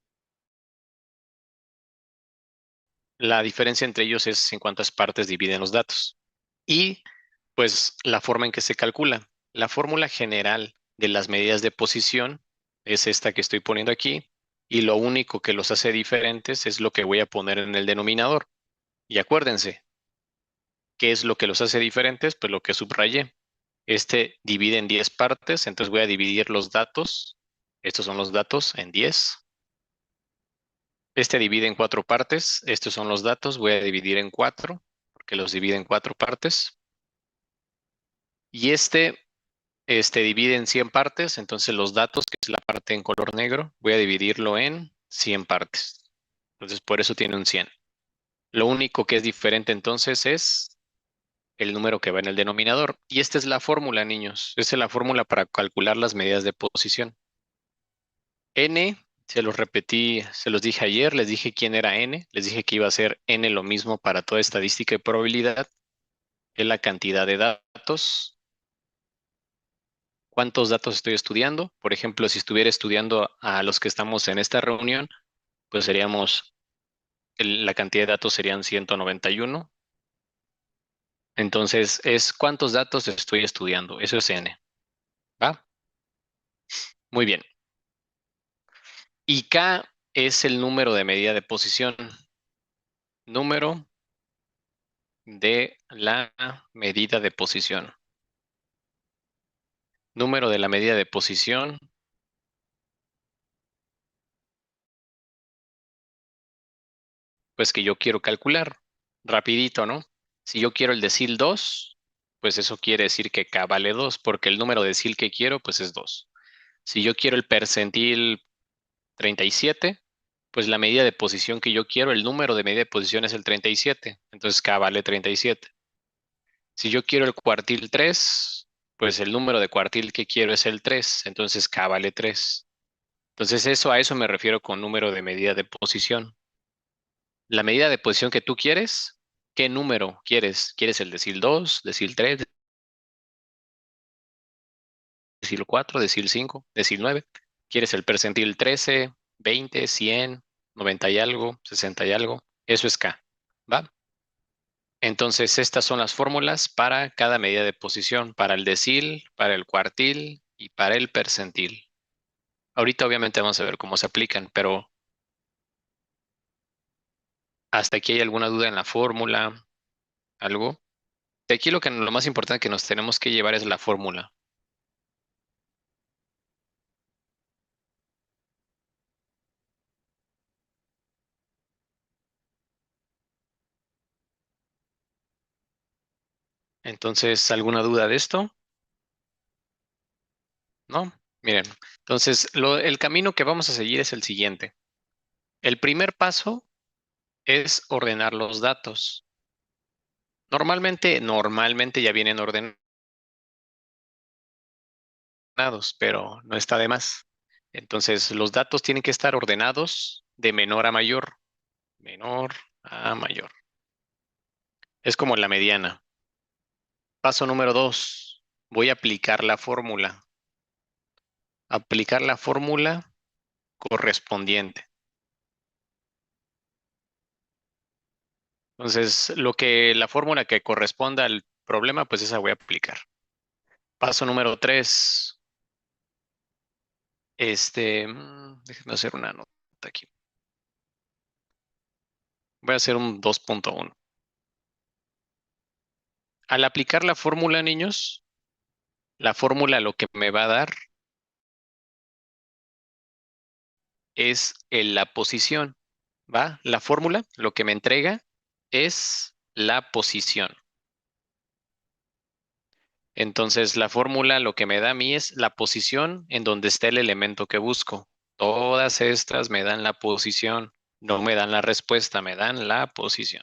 la diferencia entre ellos es en cuántas partes dividen los datos. Y pues la forma en que se calcula. La fórmula general de las medidas de posición es esta que estoy poniendo aquí y lo único que los hace diferentes es lo que voy a poner en el denominador. Y acuérdense, ¿qué es lo que los hace diferentes? Pues lo que subrayé. Este divide en 10 partes, entonces voy a dividir los datos. Estos son los datos en 10. Este divide en 4 partes. Estos son los datos. Voy a dividir en 4 porque los divide en 4 partes. Y este divide en 100 partes, entonces los datos, que es la parte en color negro, voy a dividirlo en 100 partes. Entonces por eso tiene un 100. Lo único que es diferente entonces es el número que va en el denominador. Y esta es la fórmula, niños. Esta es la fórmula para calcular las medidas de posición. N, se los repetí, se los dije ayer, les dije quién era N, les dije que iba a ser N lo mismo para toda estadística y probabilidad, es la cantidad de datos. ¿Cuántos datos estoy estudiando? Por ejemplo, si estuviera estudiando a los que estamos en esta reunión, pues la cantidad de datos serían 191. Entonces, es cuántos datos estoy estudiando. Eso es N. ¿Va? Muy bien. Y K es el número de medida de posición. Número de la medida de posición. Número de la medida de posición, pues que yo quiero calcular. Rapidito, ¿no? Si yo quiero el decil 2, pues eso quiere decir que K vale 2, porque el número decil que quiero, pues es 2. Si yo quiero el percentil 37, Pues la medida de posición que yo quiero, el número de medida de posición es el 37. Entonces K vale 37. Si yo quiero el cuartil 3, pues el número de cuartil que quiero es el 3. Entonces K vale 3. Entonces a eso me refiero con número de medida de posición. La medida de posición que tú quieres, ¿qué número quieres? ¿Quieres el decil 2, decil 3, decil 4, decil 5, decil 9? ¿Quieres el percentil 13, 20, 100, 90 y algo, 60 y algo? Eso es K, ¿va? Entonces, estas son las fórmulas para cada medida de posición, para el decil, para el cuartil y para el percentil. Ahorita obviamente vamos a ver cómo se aplican, pero hasta aquí hay alguna duda en la fórmula, algo. De aquí lo más importante que nos tenemos que llevar es la fórmula. Entonces, ¿alguna duda de esto? ¿No? Miren, entonces el camino que vamos a seguir es el siguiente. El primer paso es ordenar los datos. Normalmente ya vienen ordenados, pero no está de más. Entonces, los datos tienen que estar ordenados de menor a mayor. Menor a mayor. Es como la mediana. Paso número 2. Voy a aplicar la fórmula. Aplicar la fórmula correspondiente. Entonces, la fórmula que corresponda al problema, pues esa voy a aplicar. Paso número 3. Déjenme hacer una nota aquí. Voy a hacer un 2.1. Al aplicar la fórmula, niños, la fórmula lo que me va a dar es la posición, ¿va? La fórmula lo que me entrega es la posición. Entonces, la fórmula lo que me da a mí es la posición en donde está el elemento que busco. Todas estas me dan la posición, no me dan la respuesta, me dan la posición.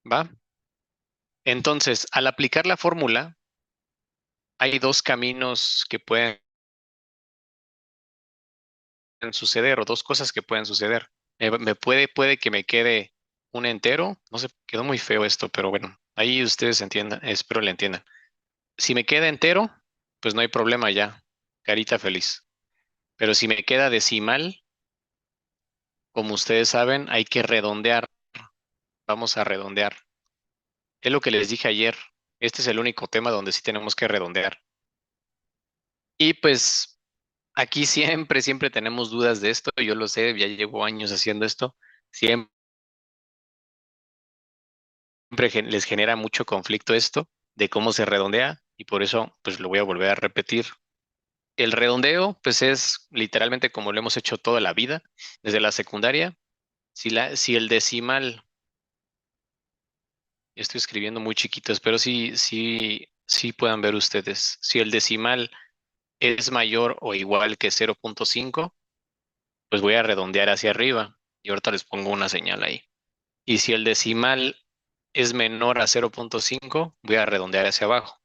¿Va? Entonces, al aplicar la fórmula, hay dos caminos que pueden suceder o dos cosas que pueden suceder. Puede que me quede un entero. No sé, quedó muy feo esto, pero bueno, ahí ustedes entiendan, espero le entiendan. Si me queda entero, pues no hay problema ya, carita feliz. Pero si me queda decimal, como ustedes saben, hay que redondear. Vamos a redondear. Es lo que les dije ayer. Este es el único tema donde sí tenemos que redondear. Y pues aquí siempre tenemos dudas de esto. Yo lo sé, ya llevo años haciendo esto. Siempre les genera mucho conflicto esto de cómo se redondea y por eso pues lo voy a volver a repetir. El redondeo pues es literalmente como lo hemos hecho toda la vida, desde la secundaria. Si el decimal, estoy escribiendo muy chiquito, espero sí puedan ver ustedes. Si el decimal es mayor o igual que 0.5, pues voy a redondear hacia arriba y ahorita les pongo una señal ahí. Y si el decimal es menor a 0.5, voy a redondear hacia abajo.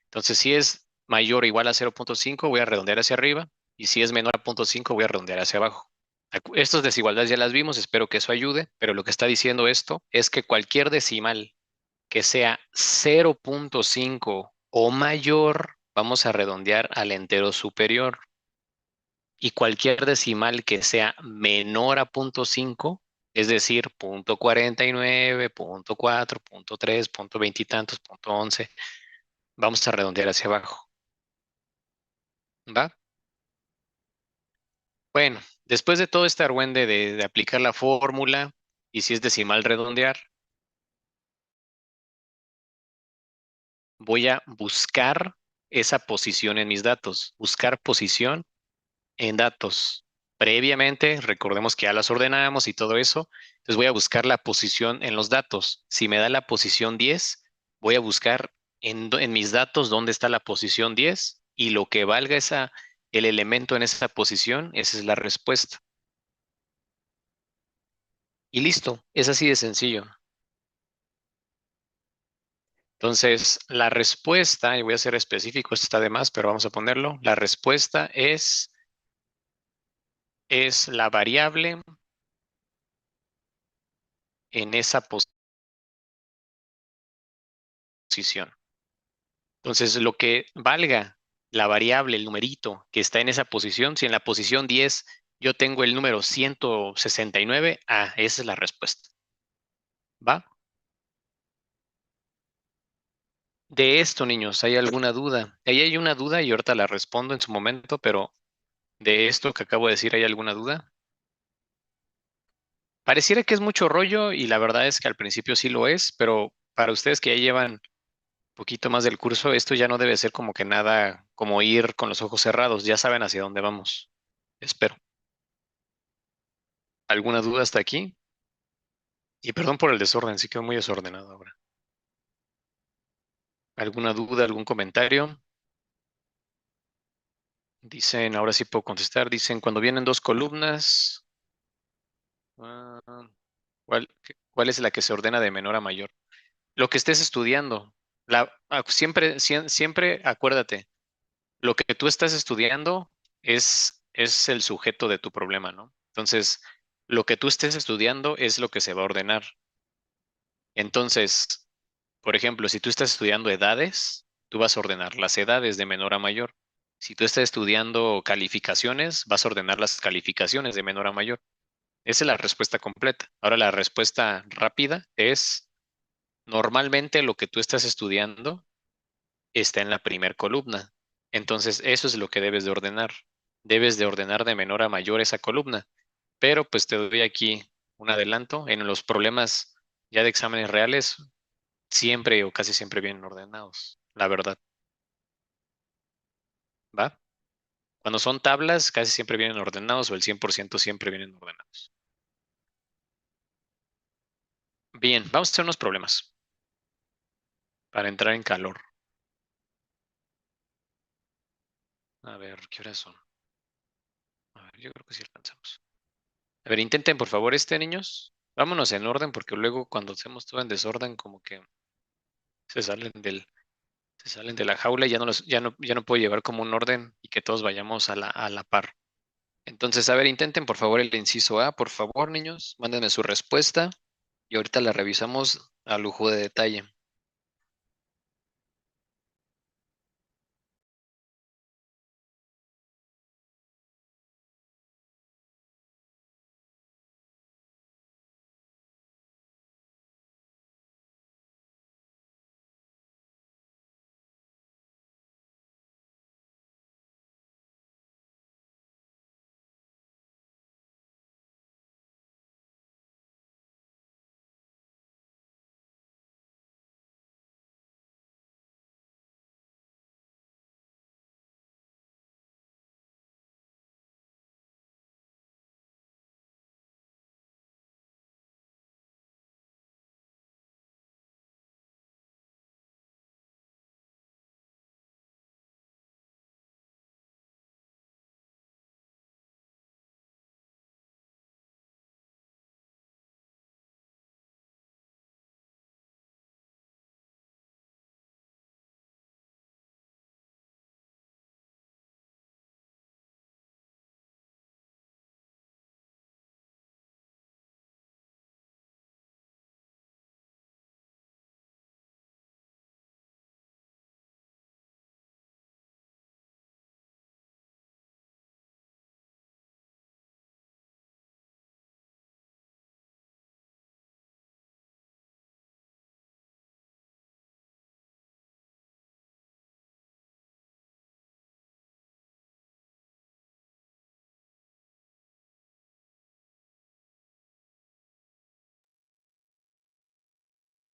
Entonces, si es mayor o igual a 0.5, voy a redondear hacia arriba. Y si es menor a 0.5, voy a redondear hacia abajo. Estas desigualdades ya las vimos, espero que eso ayude, pero lo que está diciendo esto es que cualquier decimal que sea 0.5 o mayor, vamos a redondear al entero superior. Y cualquier decimal que sea menor a 0.5, es decir, 0.49, 0.4, 0.3, 0.20 y tantos, 0.11, vamos a redondear hacia abajo. ¿Va? Bueno, después de todo este argüende de aplicar la fórmula y si es decimal redondear, voy a buscar esa posición en mis datos. Buscar posición en datos. Previamente, recordemos que ya las ordenamos y todo eso. Entonces voy a buscar la posición en los datos. Si me da la posición 10, voy a buscar en mis datos dónde está la posición 10 y lo que valga el elemento en esa posición, esa es la respuesta. Y listo, es así de sencillo. Entonces, la respuesta, y voy a ser específico, esto está de más, pero vamos a ponerlo, la respuesta es la variable en esa posición. Entonces, lo que valga la variable, el numerito que está en esa posición, si en la posición 10 yo tengo el número 169, esa es la respuesta. ¿Va? De esto, niños, ¿hay alguna duda? Ahí hay una duda y ahorita la respondo en su momento, pero de esto que acabo de decir, ¿hay alguna duda? Pareciera que es mucho rollo y la verdad es que al principio sí lo es, pero para ustedes que ya llevan un poquito más del curso, esto ya no debe ser como que nada como ir con los ojos cerrados, ya saben hacia dónde vamos. Espero. ¿Alguna duda hasta aquí? Y perdón por el desorden, sí quedó muy desordenado ahora. ¿Alguna duda, algún comentario? Dicen, ahora sí puedo contestar, dicen, cuando vienen dos columnas, ah, ¿cuál es la que se ordena de menor a mayor? Lo que estés estudiando. Siempre acuérdate, lo que tú estás estudiando es el sujeto de tu problema, ¿no? Entonces, lo que tú estés estudiando es lo que se va a ordenar. Entonces, por ejemplo, si tú estás estudiando edades, tú vas a ordenar las edades de menor a mayor. Si tú estás estudiando calificaciones, vas a ordenar las calificaciones de menor a mayor. Esa es la respuesta completa. Ahora la respuesta rápida es, normalmente lo que tú estás estudiando está en la primer columna. Entonces, eso es lo que debes de ordenar. Debes de ordenar de menor a mayor esa columna. Pero pues te doy aquí un adelanto. En los problemas ya de exámenes reales, siempre o casi siempre vienen ordenados, la verdad. ¿Va? Cuando son tablas, casi siempre vienen ordenados o el 100% siempre vienen ordenados. Bien, vamos a hacer unos problemas para entrar en calor. A ver, ¿qué horas son? A ver, yo creo que sí alcanzamos. A ver, intenten por favor niños. Vámonos en orden porque luego cuando hacemos todo en desorden como que se salen se salen de la jaula y ya no puedo llevar como un orden y que todos vayamos a la par. Entonces, a ver, intenten por favor el inciso A, por favor, niños, mándenme su respuesta y ahorita la revisamos a lujo de detalle.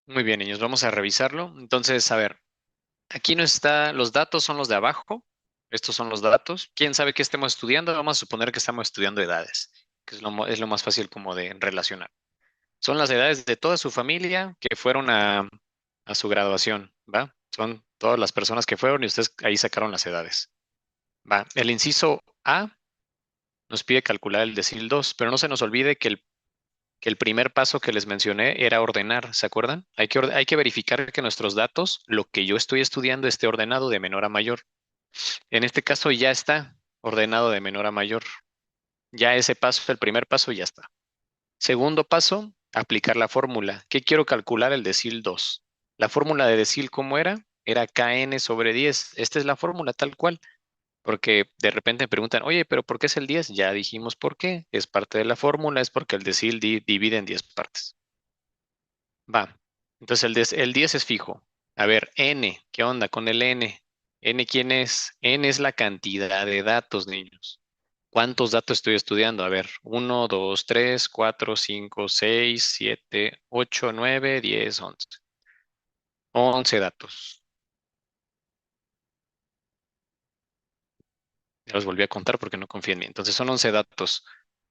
Muy bien, niños, vamos a revisarlo. Entonces, a ver, aquí no está, los datos son los de abajo. Estos son los datos. ¿Quién sabe qué estemos estudiando? Vamos a suponer que estamos estudiando edades, que es lo más fácil como de relacionar. Son las edades de toda su familia que fueron a su graduación, ¿va? Son todas las personas que fueron y ustedes ahí sacaron las edades. Va, el inciso A nos pide calcular el decil 2, pero no se nos olvide que el primer paso que les mencioné era ordenar, ¿se acuerdan? Hay que verificar que nuestros datos, lo que yo estoy estudiando, esté ordenado de menor a mayor. En este caso ya está ordenado de menor a mayor. Ya ese paso, el primer paso ya está. Segundo paso, aplicar la fórmula. ¿Qué quiero calcular? El decil 2. La fórmula de decil, ¿cómo era? Era kn sobre 10. Esta es la fórmula tal cual. Porque de repente me preguntan, oye, pero ¿por qué es el 10? Ya dijimos por qué. Es parte de la fórmula, es porque el decil divide en 10 partes. Va. Entonces el 10 es fijo. A ver, n, ¿qué onda con el n? N, ¿quién es? N es la cantidad de datos, niños. ¿Cuántos datos estoy estudiando? A ver, 1, 2, 3, 4, 5, 6, 7, 8, 9, 10, 11. 11 datos. Ya los volví a contar porque no confío en mí. Entonces son 11 datos.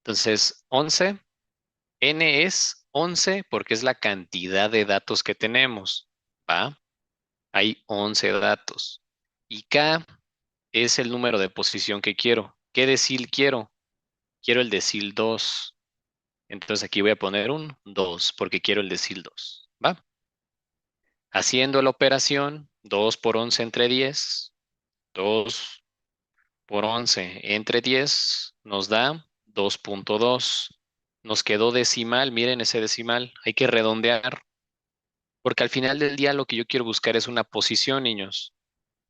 Entonces, 11, n es 11 porque es la cantidad de datos que tenemos. ¿Va? Hay 11 datos. Y K es el número de posición que quiero. ¿Qué decil quiero? Quiero el decil 2. Entonces aquí voy a poner un 2 porque quiero el decil 2. ¿Va? Haciendo la operación, 2 por 11 entre 10. 2 por 11 entre 10 nos da 2.2. Nos quedó decimal, miren ese decimal. Hay que redondear porque al final del día lo que yo quiero buscar es una posición, niños.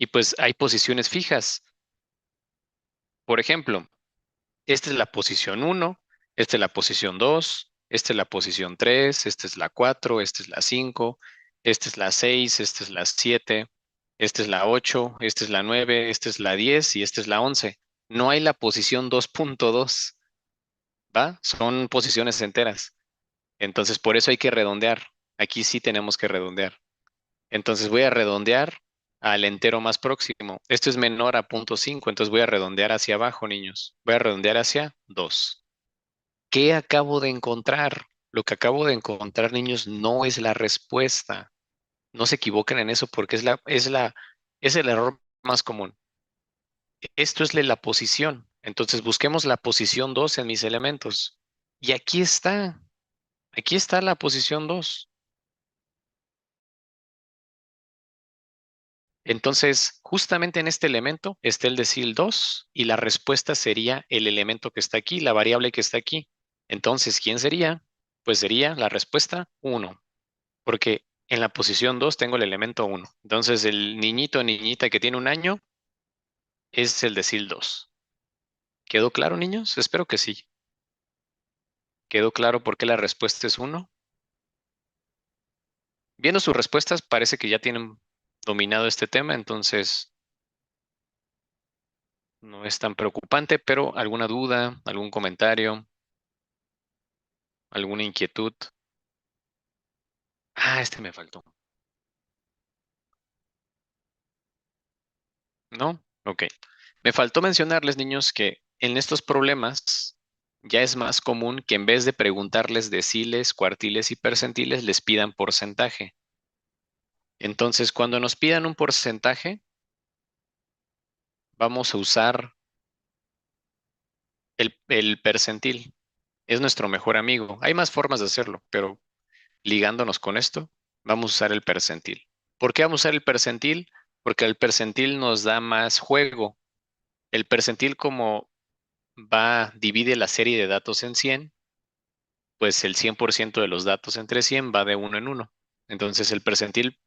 Y pues hay posiciones fijas. Por ejemplo, esta es la posición 1, esta es la posición 2, esta es la posición 3, esta es la 4, esta es la 5, esta es la 6, esta es la 7, esta es la 8, esta es la 9, esta es la 10 y esta es la 11. No hay la posición 2.2, ¿va? Son posiciones enteras. Entonces, por eso hay que redondear. Aquí sí tenemos que redondear. Entonces voy a redondear al entero más próximo. Esto es menor a 0.5, entonces voy a redondear hacia abajo, niños. Voy a redondear hacia 2. ¿Qué acabo de encontrar? Lo que acabo de encontrar, niños, no es la respuesta. No se equivoquen en eso porque es el error más común. Esto es la posición. Entonces busquemos la posición 2 en mis elementos. Y aquí está la posición 2. Entonces, justamente en este elemento está el decil 2 y la respuesta sería el elemento que está aquí, la variable que está aquí. Entonces, ¿quién sería? Pues sería la respuesta 1, porque en la posición 2 tengo el elemento 1. Entonces, el niñito o niñita que tiene un año es el decil 2. ¿Quedó claro, niños? Espero que sí. ¿Quedó claro por qué la respuesta es 1? Viendo sus respuestas, parece que ya tienen dominado este tema, entonces no es tan preocupante, pero ¿alguna duda, algún comentario, alguna inquietud? Ah, este me faltó. ¿No? Ok. Me faltó mencionarles, niños, que en estos problemas ya es más común que en vez de preguntarles deciles, cuartiles y percentiles, les pidan porcentaje. Entonces, cuando nos pidan un porcentaje, vamos a usar el percentil. Es nuestro mejor amigo. Hay más formas de hacerlo, pero ligándonos con esto, vamos a usar el percentil. ¿Por qué vamos a usar el percentil? Porque el percentil nos da más juego. El percentil como divide la serie de datos en 100, pues el 100% de los datos entre 100 va de uno en uno. Entonces el percentil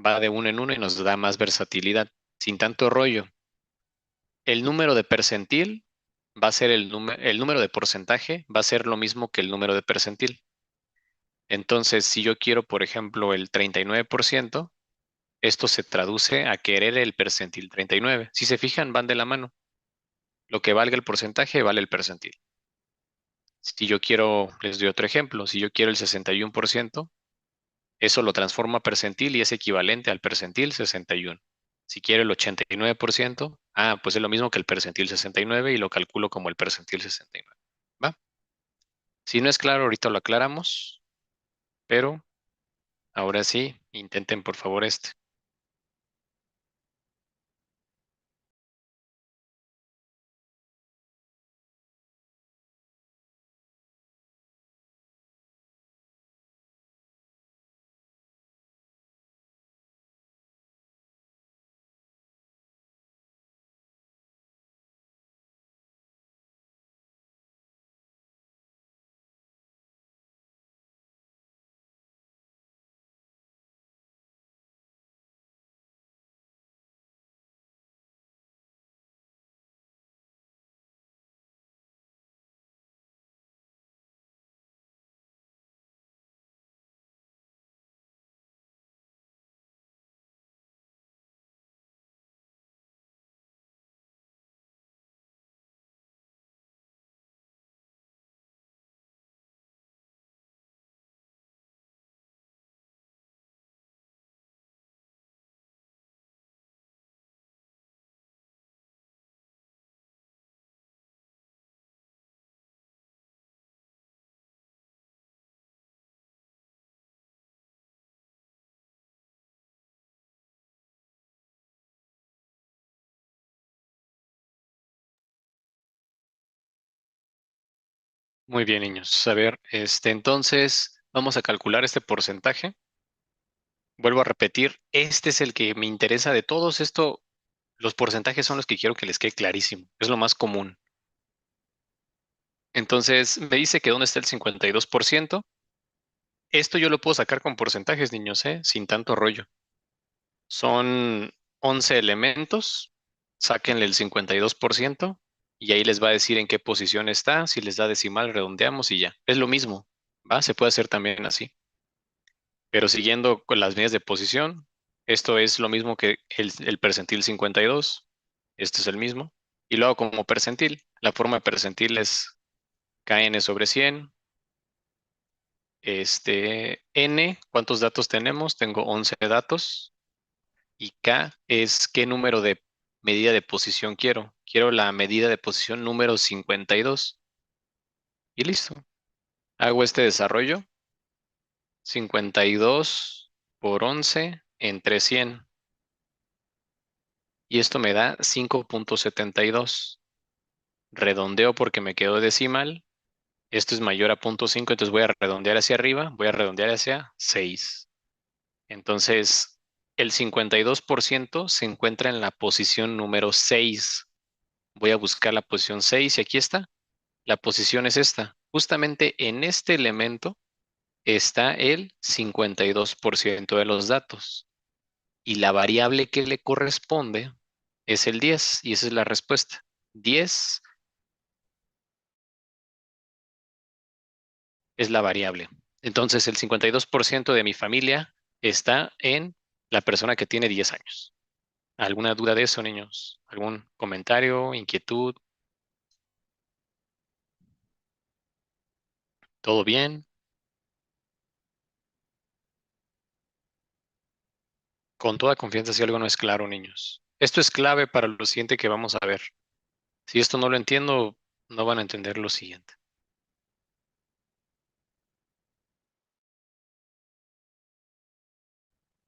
va de uno en uno y nos da más versatilidad, sin tanto rollo. El número de percentil va a ser el número de porcentaje va a ser lo mismo que el número de percentil. Entonces, si yo quiero, por ejemplo, el 39%, esto se traduce a querer el percentil 39. Si se fijan, van de la mano. Lo que valga el porcentaje, vale el percentil. Si yo quiero, les doy otro ejemplo, si yo quiero el 61%, eso lo transforma a percentil y es equivalente al percentil 61. Si quiero el 89%, pues es lo mismo que el percentil 69 y lo calculo como el percentil 69. ¿Va? Si no es claro, ahorita lo aclaramos, pero Ahora sí, intenten por favor este. Muy bien, niños. A ver, entonces vamos a calcular este porcentaje. Vuelvo a repetir, este es el que me interesa de todos. Los porcentajes son los que quiero que les quede clarísimo. Es lo más común. Entonces, me dice que dónde está el 52%. Esto yo lo puedo sacar con porcentajes, niños, ¿eh? Sin tanto rollo. Son 11 elementos. Sáquenle el 52% y ahí les va a decir en qué posición está. Si les da decimal, redondeamos y ya. Es lo mismo, ¿va? Se puede hacer también así. Pero siguiendo con las medidas de posición, esto es lo mismo que el percentil 52. Esto es el mismo. Y luego como percentil, la forma de percentil es KN sobre 100. N, ¿cuántos datos tenemos? Tengo 11 datos. Y K es qué número de medida de posición quiero. Quiero la medida de posición número 52. Y listo. Hago este desarrollo. 52 por 11 entre 100. Y esto me da 5.72. Redondeo porque me quedó decimal. Esto es mayor a 0.5, entonces voy a redondear hacia arriba. Voy a redondear hacia 6. Entonces, el 52% se encuentra en la posición número 6. Voy a buscar la posición 6 y aquí está. La posición es esta. Justamente en este elemento está el 52% de los datos. Y la variable que le corresponde es el 10. Y esa es la respuesta. 10 es la variable. Entonces, el 52% de mi familia está en la persona que tiene 10 años. ¿Alguna duda de eso, niños? ¿Algún comentario, inquietud? ¿Todo bien? Con toda confianza si algo no es claro, niños. Esto es clave para lo siguiente que vamos a ver. Si esto no lo entiendo, no van a entender lo siguiente.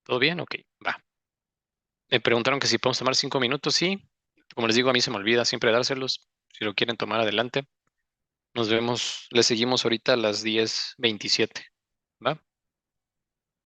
¿Todo bien? Ok, va. Me preguntaron que si podemos tomar 5 minutos. Sí. Como les digo, a mí se me olvida siempre dárselos. Si lo quieren tomar adelante. Nos vemos, le seguimos ahorita a las 10:27. ¿Va?